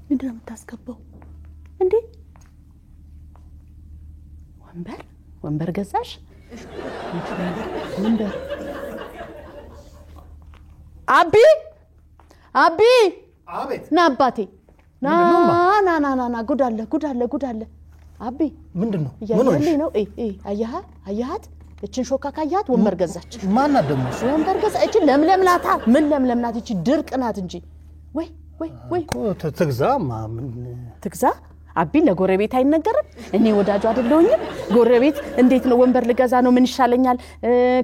ምንድነው የምታስገባው እንዴ ወንበር ገዛሽ ወንበር አቢ አቤት ና አባቴ ና ጉዳለ አቢ ምንድነው ነው አያሃት እቺን ሾካ ካያት ወንበር ገዛች ማን አደም ወንበር ገዛ እቺ ለምለም ናታ ምን ለምለም ናት እቺ ድርቅ ናት እንጂ ወይ ትግዛማ ትግዛ አቢ ለጎረቤት አይነገርም እኔ ወዳጁ አይደለሁኝም ጎረቤት እንዴት ነው ወንበር ልገዛ ነው ምን ይሻለኛል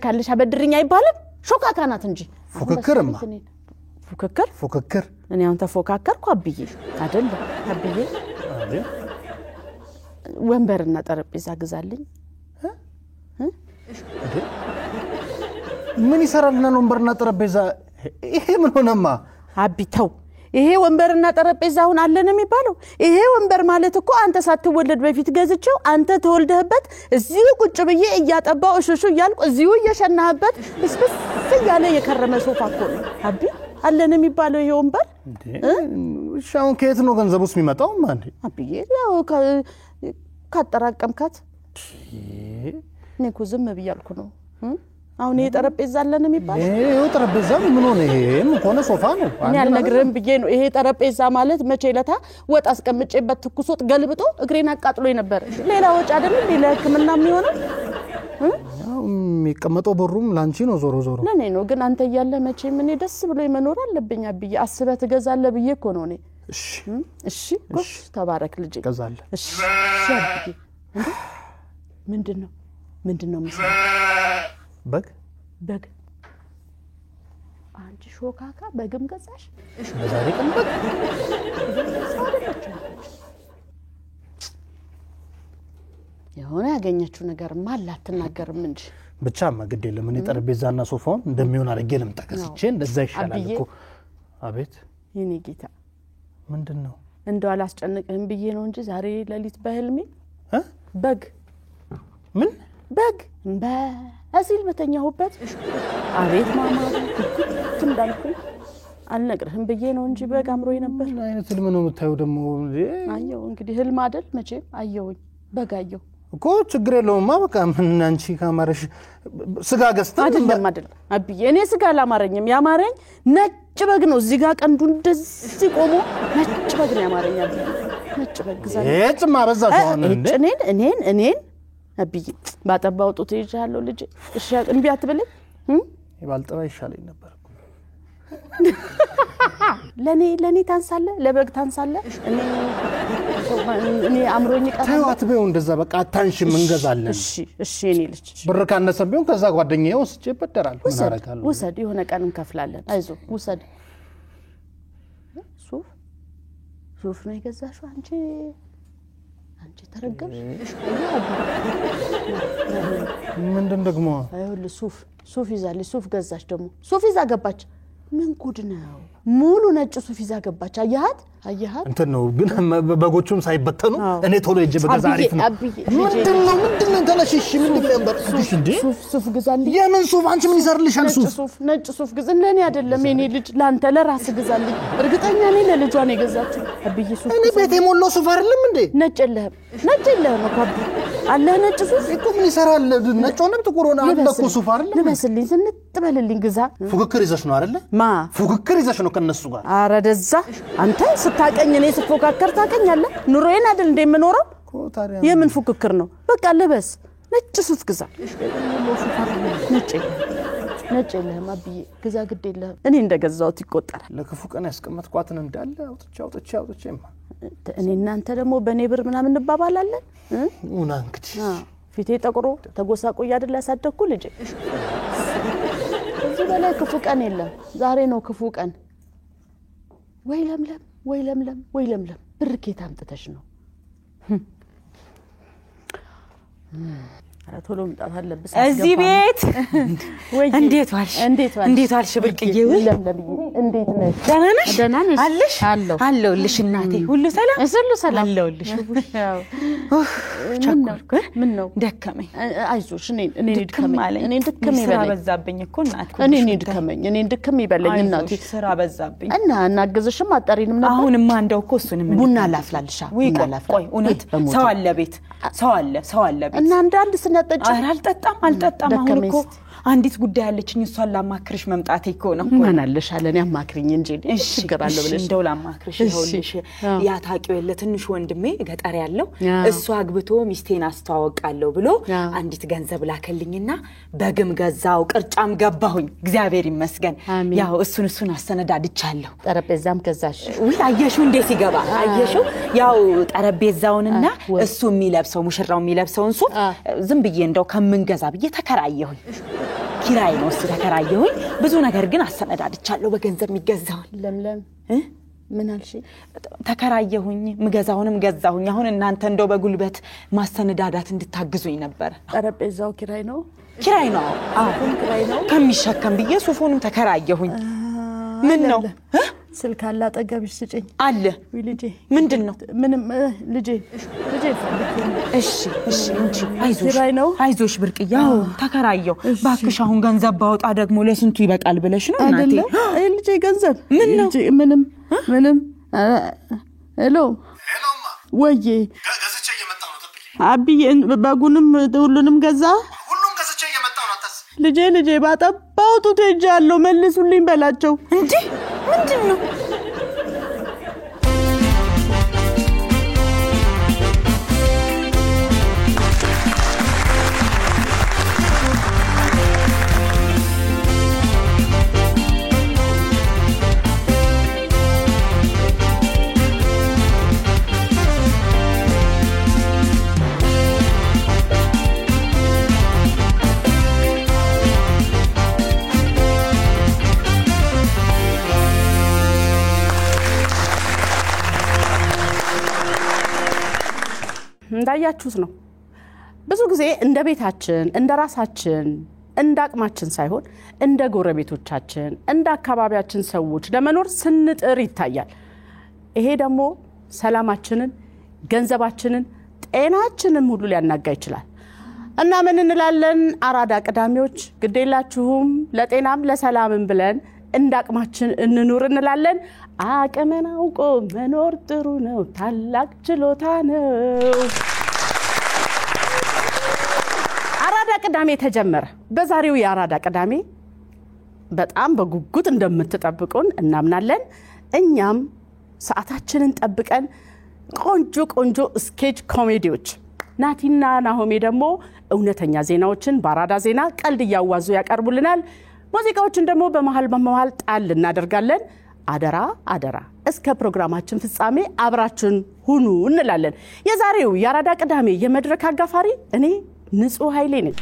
ካልሽ አበድርኛ አይባልም ሾካካ ናት እንጂ ፉክክርማ ፉክክር እኔ አንተ ፎካከርኩ አብዬ አይደለም አብዬ ወንበርና ጠረጴዛ ግዛልኝ ምን ይሰራልና ወንበርና ጠረጴዛ ይሄ ምን ሆነማ አቢተው ይሄ ወንበርና ጠረጴዛውን አለን የሚባለው ይሄ ወንበር ማለት እኮ አንተ ሳትወለድ በፊት ገዝቼው አንተ ተወልደህበት እዚሁ ቁጭ ብዬ እያጠባው እሽሹ እያልኩ እዚሁ እየሸናህበት እስብስ ያለ የከረመ ሶፋ እኮ ነው አቢ አለን የሚባለው ይሄ ወንበር ሻውን ከየት ነው ገንዘቡስ የሚመጣው ማንዴ አቢዬ ያው ካጠራቀምካት ነኩ ዝም ብያልኩ ነው አሁን ይሄ ጠረጴዛ አለን የሚባለው ይሄ ጠረጴዛ ምን ሆነ ይሄም ሆነ ሶፋ ነው እኔ አልነግርህም ብዬ ነው ይሄ ጠረጴዛ ማለት መቼለታ ወጥ አስቀምጬበት ትኩሶት ገልብጦ እግሬን አቃጥሎ ነበር ሌላ ወጭ አይደለም ሌላ ህክምና የሚሆነው የሚቀመጠው በሩም ላንቺ ነው ዞሮ ለኔ ነው ግን አንተ ያለ መቼ ምን ደስ ብሎ ይመኖር አለብኝ አብዬ አስበህ ትገዛለህ ብዬ እኮ ነው እኔ እሺ ጎሽ ተባረክ ልጅ ገዛለ እሺ ምንድነው መስራት በግ አንቺ ሾካካ በግም ገዛሽ በዛሬ ቀን በግ የሆነ ያገኘችው ነገር ማላት ተናገርም እንጂ ብቻ ማግድ የለም እኔ ጠረጴዛና ሶፋውን እንደሚሆን አድርጌ ለምጠቀስቼ እንደዛ ይሻላል እኮ አቤት የኔ ጌታ ምንድነው እንደው አላስጨንቅህም ብዬ ነው እንጂ ዛሬ ለሊት በህልሜ በግ በአሲል በተኛሁበት አቤት ማማ እንዳልኩ አልነግርህም ብዬ ነው እንጂ በግ አምሮኝ ነበር አይነት ህልም ነው የምታየው ደግሞ አየው እንግዲህ ህልም አይደል መቼም አየውኝ በግ አየው እኮ ችግር የለውማ በቃ ምን አንቺ ካማረሽ ስጋ ገዝታ አይደለም አብዬ እኔ ስጋ አላማረኝም ያማረኝ ነጭ በግ ነው እዚህ ጋር ቀንዱ እንደዚህ ቆሞ ነጭ በግ ነው ያማረኝ አብዬ ነጭ በግ ዛሬ እጭማ በዛሽ ሆነ እንዴ እኔን አብዬ ባጠባው ጡት ይዣለሁ ልጅ እሺ እንቢ አትበለኝ ይባልጠባ ይሻለኝ ነበር ለኔ ታንሳለ ለበግ ታንሳለ እኔ አምሮኝ ቀረ ታውት በው እንደዛ በቃ አታንሽ መንገዛለን እሺ እኔ ልጅ ብር ካነሰም ቢሆን ከዛ ጓደኛዬ ወስጄ ይበደራል ምን አረጋለሁ ውሰድ የሆነ ቀን እንከፍላለን አይዞ ውሰድ ሱፍ ነው የገዛሽው አንቺ ተረገምሽ ምንድን ደግሞ አይሁን ሱፍ ይዛል ሱፍ ገዛሽ ደግሞ ሱፍ ይዛ ገባች ምን ጉድ ነው ሙሉ ነጭ ሱፍ ይዛ ገባች አያት እንትን ነው ግን በጎቹም ሳይበተኑ እኔ ቶሎ እጄ በገዛ አሪፍ ነው ምንድነው ተነሽሽ ምንድነው በርሱሽ እንዴ ሱፍ ገዛልኝ የምን ሱፍ አንቺ ምን ይሰርልሻል ነጭ ሱፍ ግዝለኔ አይደለም የኔ ልጅ ላንተ ለራስ ግዛልኝ እርግጠኛ ነኝ ለልጇ ነው የገዛችው አብዬ ሱፍ እኔ ቤቴ ሞሎ ሱፍ አይደለም እንዴ ነጭ የለህም እኮ አለ ነጭ ሱፍ እኮ ምን ይሰራል ነጭ ሆነም ጥቁር ሆነ አለ እኮ ሱፍ አይደለም ልበስልኝ ዝንጥበልልኝ ግዛ ፉክክር ይዘሽ ነው አይደለ ፉክክር ይዘሽ ነው ከነሱ ጋር አረደዛ አንተ ስታቀኝ እኔ ስፎካከር ታቀኛለህ ኑሮዬን አይደል እንደምኖረው የምን ፉክክር ነው በቃ ልበስ ነጭ ሱፍ ግዛ ነጭ የለህም አብዬ ግዛ ግድ የለህም እኔ እንደገዛሁት ይቆጠራል ለክፉ ቀን ያስቀመጥኳትን እንዳለ አውጥቼማ እኔ እናንተ ደግሞ በኔ ብር ምናምን እንባባላለን እና እንግዲህ ፊቴ ጠቁሮ ተጎሳቆይ አይደል ያሳደኩ ልጅ እዚህ በላይ ክፉ ቀን የለም ዛሬ ነው ክፉ ቀን ወይ ለምለም ብር ኬት አምጥተሽ ነው ቶሎ መጣት አለብስ እዚህ ቤት እንዴት ዋልሽ ብርቅዬ እንዴት ነሽ ደህና ነሽ አለሽ አለሁልሽ እናቴ ሁሉ ሰላም አለሁልሽ ቸኮልኩ ምን ነው ደከመኝ አይዞሽ እኔ ድከመኝ ስራ በዛብኝ እኮ እናቴ እኔ ድከም ይበለኝ እናቴ ስራ በዛብኝ እና እናግዝሽም አጠሪንም ነበር አሁንማ እንደው እኮ እሱንም ቡና ላፍላልሻ ቆይ እውነት ሰው አለ ቤት ሰው አለ ቤት እና አንዳንድ ስናጠጭ አልጠጣም አሁን እኮ አንዲት ጉዳይ ያለችኝ እሷን ላማክርሽ መምጣቴ እኮ ነው ማን አለሽ አለኝ አማክሪኝ እንጂ እሽግራለሁ ብለሽ እንደው ላማክርሽ ይኸውልሽ ያ ታቂው የለ ትንሽ ወንድሜ ገጠር ያለው እሱ አግብቶ ሚስቴን አስተዋወቃለሁ ብሎ አንዲት ገንዘብ ላከልኝና በግም ገዛው ቅርጫም ገባሁኝ እግዚአብሔር ይመስገን ያው እሱን አስተነዳድቻለሁ ጠረጴዛም ገዛሽ ወይ አየሹ እንዴት ይገባ አየሹ ያው ጠረጴዛውንና እሱ የሚለብሰው ሙሽራው የሚለብሰውን ሱፍ ዝም ብዬ እንደው ከምንገዛ ብዬ ተከራየሁኝ ኪራይ ነው ተከራየሁኝ ብዙ ነገር ግን አስተነዳድቻለሁ በገንዘብ የሚገዛውን ለምለም ምን አልሽ ተከራየሁኝ ምገዛውንም ገዛሁኝ አሁን እናንተ እንደው በጉልበት ማስተነዳዳት እንድታግዙኝ ነበር ጠረጴዛው ኪራይ ነው አሁን ኪራይ ነው ከሚሸከም ብዬ ሱፉንም ተከራየሁኝ ምን ነው ስልክ አለ አጠገብሽ ስጪኝ አለ ወይ ልጄ ምንድነው ምንም ልጄ እሺ እንጂ አይዞሽ ብርቅያው ተከራየው ባክሽ አሁን ገንዘብ ባወጣ ደግሞ ለስንቱ ይበቃል ብለሽ ነው እናቴ ልጄ ገንዘብ ምን ነው ምንም ሄሎ ወዬ ገዝቼ እየመጣሁ ነው ተብዬ አብዬ በጉንም ሁሉንም ገዛ ሁሉም ገዝቼ እየመጣሁ ነው አታስ ልጄ ባጠባው ጡት ሄጃለሁ መልሱልኝ በላቸው እንዴ ምንድነው እንዳያችሁት ነው ብዙ ጊዜ እንደ ቤታችን እንደ ራሳችን እንደ አቅማችን ሳይሆን እንደ ጎረቤቶቻችን እንደ አካባቢያችን ሰዎች ለመኖር ስንጥር ይታያል ይሄ ደግሞ ሰላማችንን ገንዘባችንን ጤናችንን ሁሉ ሊያናጋ ይችላል እና ምን እንላለን አራዳ ቅዳሜዎች ግዴላችሁም ለጤናም ለሰላምም ብለን እንደ አቅማችን እንኑር እንላለን አቅመን አውቆ መኖር ጥሩ ነው ታላቅ ችሎታ ነው አራዳ ቅዳሜ ተጀመረ በዛሬው የአራዳ ቅዳሜ በጣም በጉጉት እንደምትጠብቁን እናምናለን እኛም ሰዓታችንን ጠብቀን ቆንጆ ስኬጅ ኮሜዲዎች ናቲና ናሆሜ ደግሞ እውነተኛ ዜናዎችን በአራዳ ዜና ቀልድ ያዋዙ ያቀርቡልናል ሙዚቃዎችን ደግሞ በመሃል ጣል እናደርጋለን አደራ እስከ ፕሮግራማችን ፍጻሜ አብራችን ሁኑ እንላለን የዛሬው የአራዳ ቅዳሜ የመድረክ አጋፋሪ እኔ ንጹህ ኃይሌ ነኝ